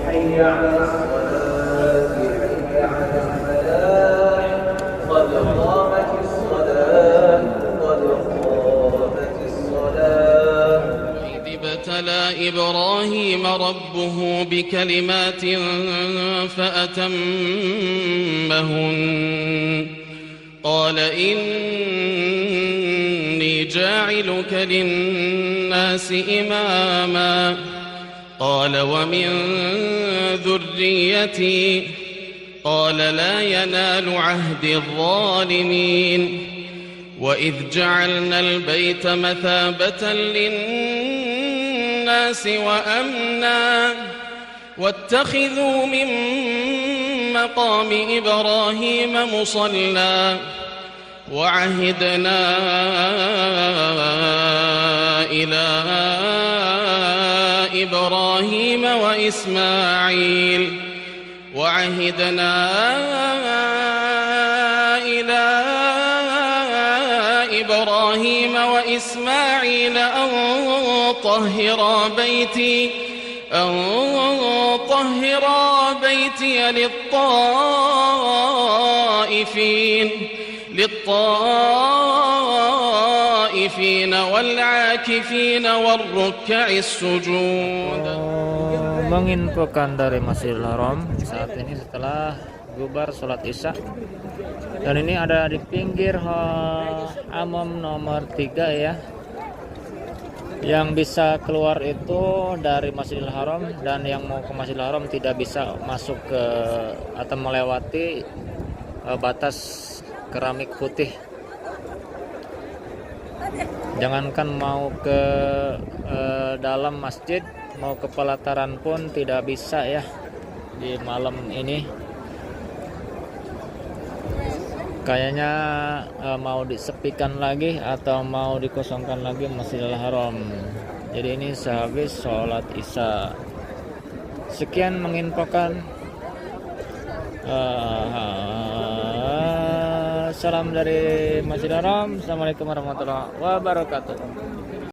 حي على الصلاة حي على الفلاح قد قامت الصلاة قد قامت الصلاة. إذ ابتلى إبراهيم ربه بكلمات فأتمهن قال إني جاعلك للناس إماما قال ومن ذريتي قال لا ينال عهد الظالمين. وإذ جعلنا البيت مثابة للناس وأمنا واتخذوا من مقام إبراهيم مصلى وعهدنا إلى إبراهيم وإسماعيل أن طهرا بيتي للطائفين والعاكفين والركع السجود. Menginfokan dari Masjidil Haram saat ini setelah bubar sholat isya, dan ini ada di pinggir Hammam nomor 3 ya. Yang bisa keluar itu dari Masjidil Haram, dan yang mau ke Masjidil Haram tidak bisa masuk ke atau melewati batas keramik putih. Jangankan mau ke dalam masjid, mau ke pelataran pun tidak bisa ya di malam ini. Kayaknya mau disepikan lagi atau mau dikosongkan lagi Masjidil Haram. Jadi ini sehabis sholat isya. Sekian menginfokan. Salam dari Masjidil Haram. Assalamualaikum warahmatullahi wabarakatuh.